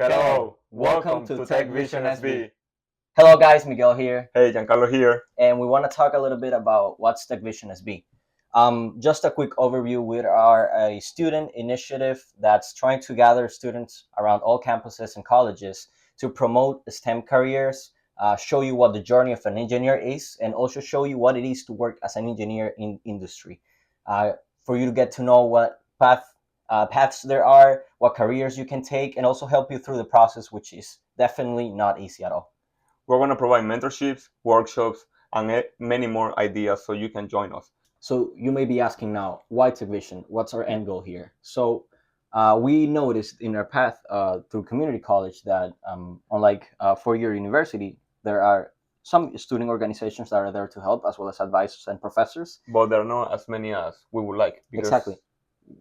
Hello, welcome to TechVision SB. Hello guys, Miguel here, Hey, Giancarlo here. and we want to talk a little bit about what's TechVision SB. Just a quick overview, we are a student initiative that's trying to gather students around all campuses and colleges to promote STEM careers, show you what the journey of an engineer is, and also show you what it is to work as an engineer in industry. For you to get to know what paths there are, what careers you can take, and also help you through the process, which is definitely not easy at all. We're going to provide mentorships, workshops, and many more ideas so you can join us. So you may be asking now, why TechVision? What's our end goal here? So we noticed in our path through community college that unlike four-year university, there are some student organizations that are there to help, as well as advisors and professors. But there are not as many as we would like. Because Exactly.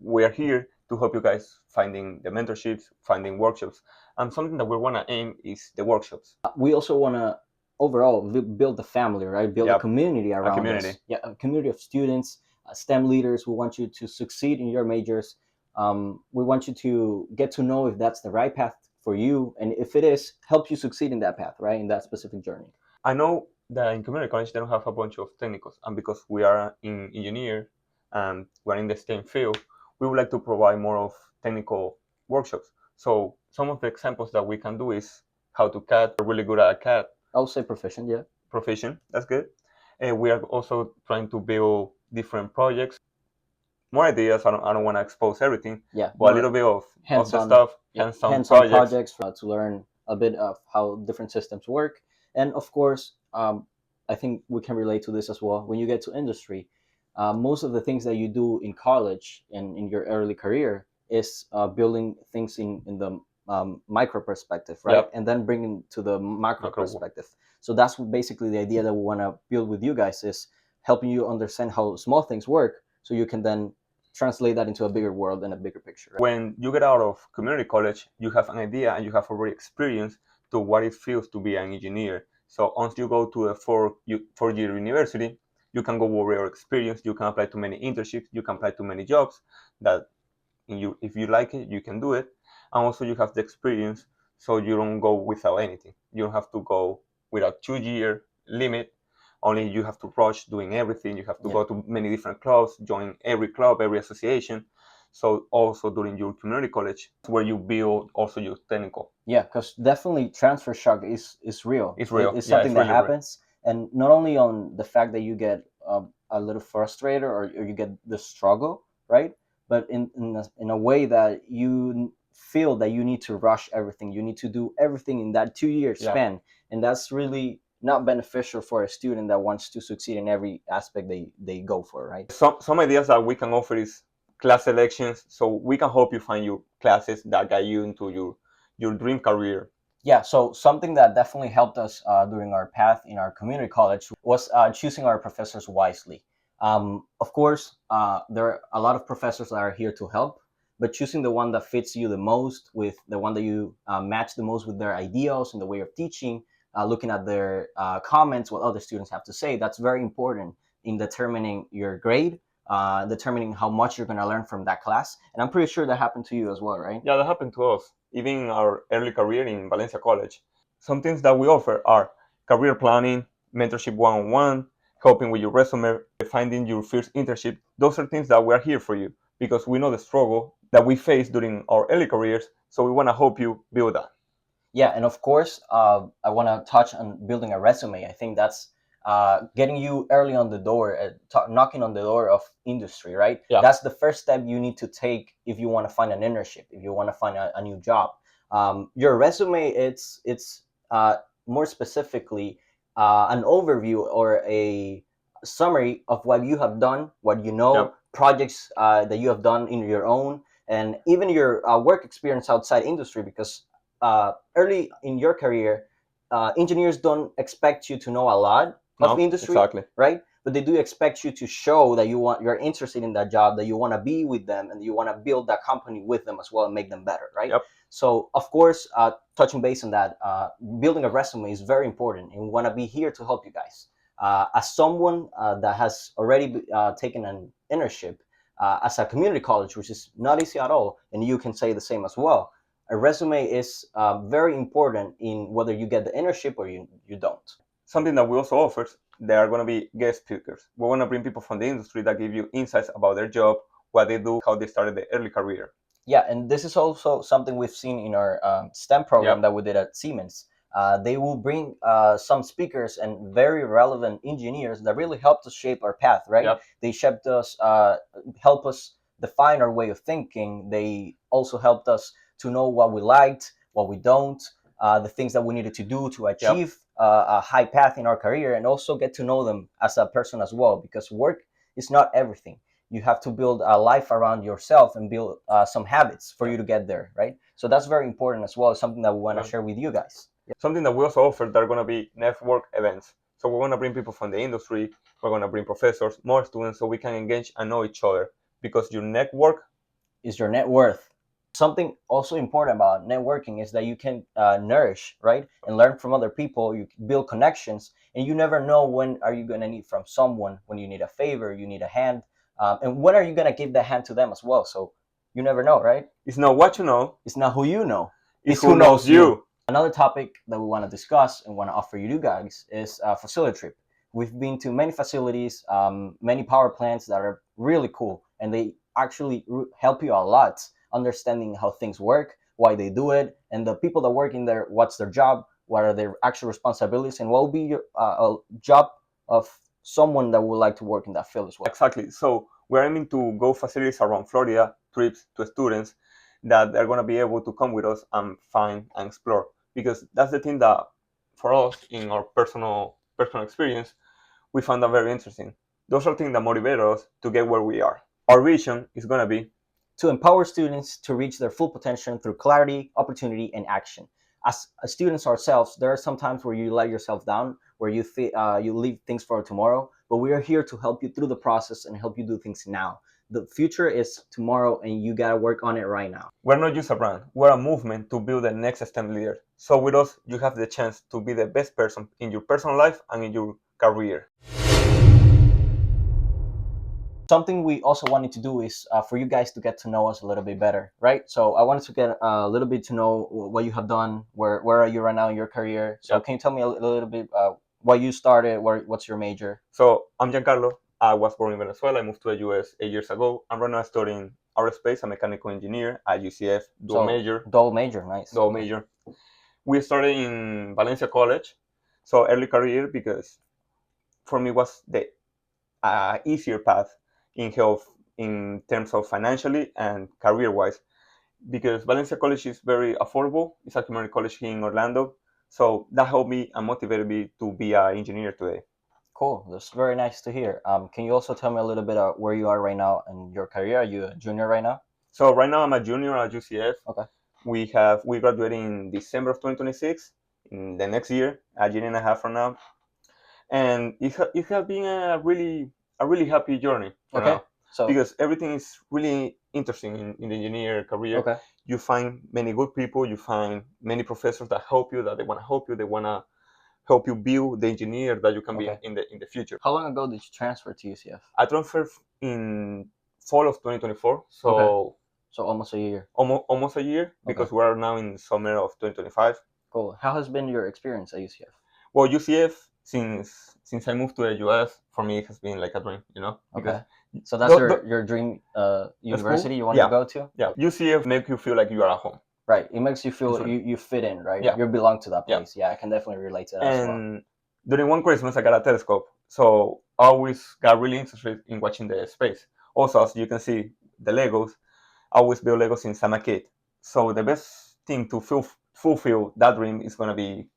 We are here to help you guys finding the mentorships, finding workshops. And something that we want to aim is the workshops. We also want to overall build the family, right? Build a community around us. Yeah, a community of students, STEM leaders. We want you to succeed in your majors. We want you to get to know if that's the right path for you, and if it is, help you succeed in that path, right? In that specific journey. I know that in community college they don't have a bunch of technicals, and because we are in engineer and we're in the STEM field, we would like to provide more of technical workshops. So some of the examples that we can do is how to CAD. We're really good at CAD. I would say proficient, yeah. Proficient, that's good. We are also trying to build different projects. More ideas. I don't want to expose everything. Yeah, but a little bit of the stuff, hands-on projects to learn a bit of how different systems work. And of course, I think we can relate to this as well. When you get to industry, most of the things that you do in college and in your early career is building things in the micro perspective, right? Yep. And then bringing to the macro perspective. So that's basically the idea that we want to build with you guys, is helping you understand how small things work, so you can then translate that into a bigger world and a bigger picture. Right? When you get out of community college, you have an idea and you have already experienced to what it feels to be an engineer. So once you go to a four-year university, you can go over your experience. You can apply to many internships. You can apply to many jobs that if you like it, you can do it. And also you have the experience, so you don't go without anything. You don't have to go with a 2-year limit. Only you have to rush doing everything. You have to go to many different clubs, join every club, every association. So also during your community college, where you build also your technical. Yeah, because definitely transfer shock is real. It's real. It's something that happens. And not only on the fact that you get a little frustrated or you get the struggle, right? But in a way that you feel that you need to rush everything. You need to do everything in that 2-year span. And that's really not beneficial for a student that wants to succeed in every aspect they go for, right? Some ideas that we can offer is class selections. So we can help you find your classes that guide you into your dream career. Yeah, so something that definitely helped us during our path in our community college was choosing our professors wisely. Of course, there are a lot of professors that are here to help, but choosing the one that fits you the most, with the one that you match the most with their ideals and the way of teaching, looking at their comments, what other students have to say, that's very important in determining your grade, determining how much you're going to learn from that class. And I'm pretty sure that happened to you as well, right? Yeah, that happened to us. Even in our early career in Valencia College. Some things that we offer are career planning, mentorship one-on-one, helping with your resume, finding your first internship. Those are things that we are here for you, because we know the struggle that we face during our early careers. So we want to help you build that. Yeah, and of course, I want to touch on building a resume. I think that's getting you early on the door, knocking on the door of industry, right? Yeah. That's the first step you need to take if you want to find an internship, if you want to find a new job. Your resume, it's more specifically an overview or a summary of what you have done, what you know, projects that you have done in your own, and even your work experience outside industry, because early in your career, engineers don't expect you to know a lot of industry, right? But they do expect you to show that you're interested in that job, that you want to be with them, and you want to build that company with them as well and make them better, right? So of course, touching base on that, building a resume is very important, and we want to be here to help you guys. As someone that has already taken an internship as a community college, which is not easy at all, and you can say the same as well. a resume is very important in whether you get the internship or you don't. Something that we also offer, there are going to be guest speakers. We want to bring people from the industry that give you insights about their job, what they do, how they started their early career. Yeah, and this is also something we've seen in our STEM program that we did at Siemens. They will bring some speakers and very relevant engineers that really helped us shape our path, right? Yep. They shaped us, help us define our way of thinking. They also helped us to know what we liked, what we don't, the things that we needed to do to achieve a high path in our career, and also get to know them as a person as well, because work is not everything. You have to build a life around yourself and build some habits for you to get there, right? So that's very important as well. It's something that we want to share with you guys. Something that we also offer, that are going to be network events. So we're going to bring people from the industry, we're going to bring professors, more students, so we can engage and know each other, because your network is your net worth. Something also important about networking is that you can nourish, right, and learn from other people. You build connections, and you never know when are you going to need from someone, when you need a favor, you need a hand, and when are you going to give that hand to them as well. So you never know, right? It's not what you know, it's not who you know, it's who knows you. Another topic that we want to discuss and want to offer you guys is a facility trip. We've been to many facilities, many power plants that are really cool, and they actually help you a lot understanding how things work, why they do it, and the people that work in there, what's their job, what are their actual responsibilities, and what will be your job of someone that would like to work in that field as well. Exactly. So we're aiming to go facilities around Florida, trips to students that are going to be able to come with us and find and explore, because that's the thing that for us, in our personal experience, we found that very interesting. Those are things that motivate us to get where we are. Our vision is going to be to empower students to reach their full potential through clarity, opportunity, and action. As students ourselves, there are some times where you let yourself down, where you leave things for tomorrow, but we are here to help you through the process and help you do things now. The future is tomorrow, and you got to work on it right now. We're not just a brand, we're a movement to build the next STEM leader. So with us, you have the chance to be the best person in your personal life and in your career. Something we also wanted to do is for you guys to get to know us a little bit better, right? So I wanted to get a little bit to know what you have done, where are you right now in your career. So Can you tell me a little bit what you started, what's your major? So I'm Giancarlo. I was born in Venezuela. I moved to the US 8 years ago. I'm right now studying aerospace and mechanical engineer at UCF, dual major. Dual major, nice. Dual major. We started in Valencia College, so early career, because for me was the easier path in health, in terms of financially and career-wise, because Valencia College is very affordable. It's a community college here in Orlando, so that helped me and motivated me to be an engineer today. Cool, that's very nice to hear. Can you also tell me a little bit of where you are right now in your career? Are you a junior right now? So right now I'm a junior at UCF. Okay. We graduated in December of 2026, in the next year, a year and a half from now, and it has been a really happy journey for now. So because everything is really interesting in the engineer career. Okay. You find many good people, you find many professors that help you, that they want to help you, they want to help you build the engineer that you can be in the future. How long ago did you transfer to UCF? I transferred in fall of 2024, so so almost a year. Almost a year, because we are now in summer of 2025. Cool. How has been your experience at UCF? Well, UCF, since I moved to the US, for me it has been like a dream, Okay. So that's your dream university you want to go to? Yeah. UCF makes you feel like you are at home. Right. It makes you feel you fit in, right? Yeah. You belong to that place. Yeah, I can definitely relate to that as well. And during one Christmas, I got a telescope, so I always got really interested in watching the space. Also, as you can see, the Legos, I always build Legos since I'm a kid. So the best thing to fulfill that dream is going to be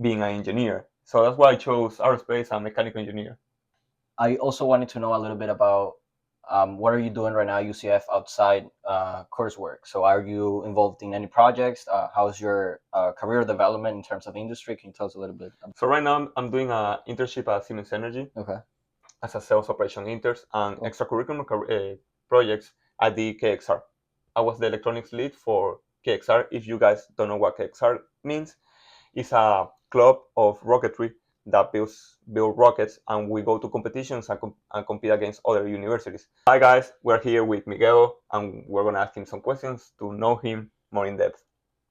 being an engineer. So that's why I chose aerospace and mechanical engineer. I also wanted to know a little bit about what are you doing right now at UCF outside coursework? So are you involved in any projects? How's your career development in terms of industry? Can you tell us a little bit? So right now I'm doing an internship at Siemens Energy. Okay. As a sales operation intern, and extracurricular projects at the KXR. I was the electronics lead for KXR. If you guys don't know what KXR means, it's a club of rocketry that build rockets, and we go to competitions and compete against other universities. Hi guys, we're here with Miguel, and we're gonna ask him some questions to know him more in depth.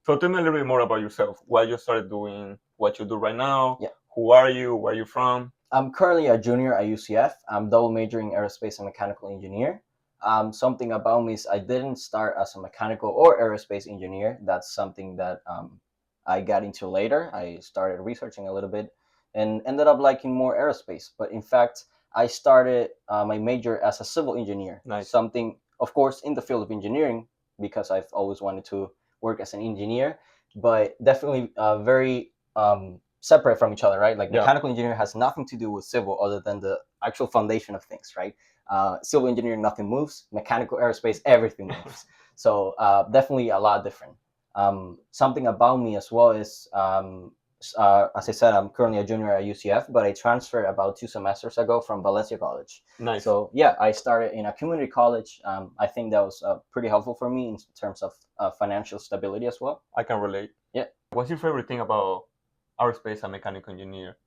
So tell me a little bit more about yourself. Why you started doing what you do right now? Yeah. Who are you? Where are you from? I'm currently a junior at UCF. I'm double majoring aerospace and mechanical engineer. Something about me is I didn't start as a mechanical or aerospace engineer. That's something that I got into later. I started researching a little bit and ended up liking more aerospace. But in fact, I started my major as a civil engineer. Nice. Something, of course, in the field of engineering, because I've always wanted to work as an engineer, but definitely very separate from each other, right? Like Yeah. mechanical engineering has nothing to do with civil other than the actual foundation of things, right? Civil engineering, nothing moves. Mechanical aerospace, everything moves. So definitely a lot different. Something about me as well is, as I said, I'm currently a junior at UCF, but I transferred about 2 semesters ago from Valencia College. Nice. So yeah, I started in a community college. I think that was pretty helpful for me in terms of financial stability as well. I can relate. Yeah. What's your favorite thing about aerospace and mechanical engineer?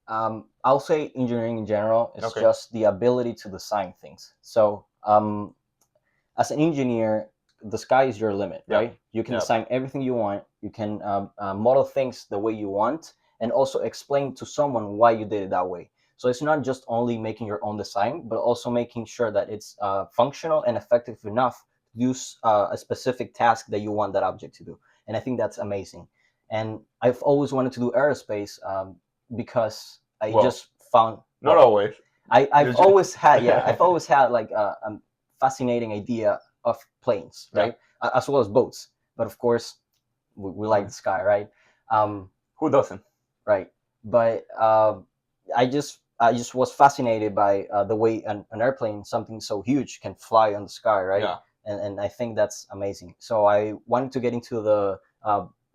I'll say engineering in general is Okay. just the ability to design things. So as an engineer, the sky is your limit, Yeah. right? You can Yeah. design everything you want. You can model things the way you want, and also explain to someone why you did it that way. So it's not just only making your own design, but also making sure that it's functional and effective enough to use a specific task that you want that object to do. And I think that's amazing. And I've always wanted to do aerospace because I Well, just found Not always. I've always had I've always had like a fascinating idea of planes, right? As well as boats. But of course, we like the sky, right? Who doesn't? Right. But I just was fascinated by the way an airplane, something so huge, can fly on the sky, right? Yeah. And I think that's amazing. So I wanted to get into the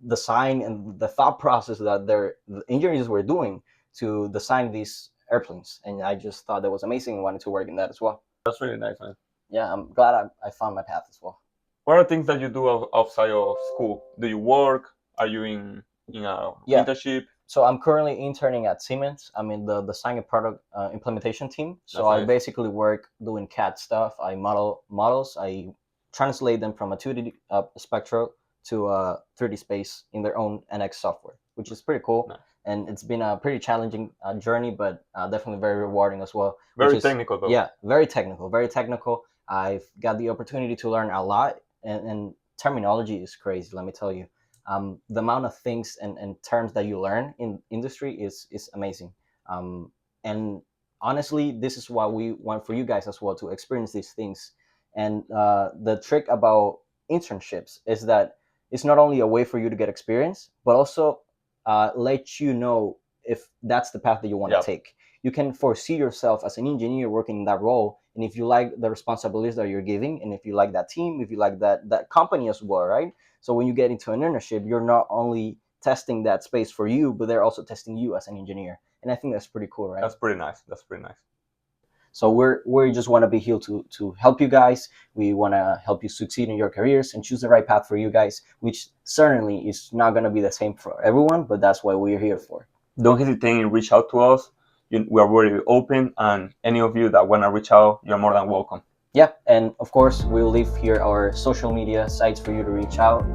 design and the thought process that the engineers were doing to design these airplanes, and I just thought that was amazing and wanted to work in that as well. That's really nice, man. Yeah, I'm glad I found my path as well. What are things that you do outside of school? Do you work? Are you in a internship? So I'm currently interning at Siemens. I'm in the design and product implementation team. So That's I nice. basically work doing CAD stuff. I model models. I translate them from a 2D spectral to a 3D space in their own NX software, which is pretty cool. Nice. And it's been a pretty challenging journey, but definitely very rewarding as well. Very technical, though. Yeah, very technical, very technical. I've got the opportunity to learn a lot, and terminology is crazy, let me tell you. The amount of things and terms that you learn in industry is amazing. And honestly, this is why we want for you guys as well to experience these things. And the trick about internships is that it's not only a way for you to get experience, but also let you know if that's the path that you want to take. You can foresee yourself as an engineer working in that role, and if you like the responsibilities that you're giving, and if you like that team, if you like that company as well, right? So when you get into an internship, you're not only testing that space for you, but they're also testing you as an engineer, and I think that's pretty cool, right? That's pretty nice. That's pretty nice. So we just want to be here to help you guys. We want to help you succeed in your careers and choose the right path for you guys, which certainly is not going to be the same for everyone, but that's what we're here for. Don't hesitate and reach out to us. We are very open, and any of you that want to reach out, you're more than welcome. Yeah, and of course, we'll leave here our social media sites for you to reach out.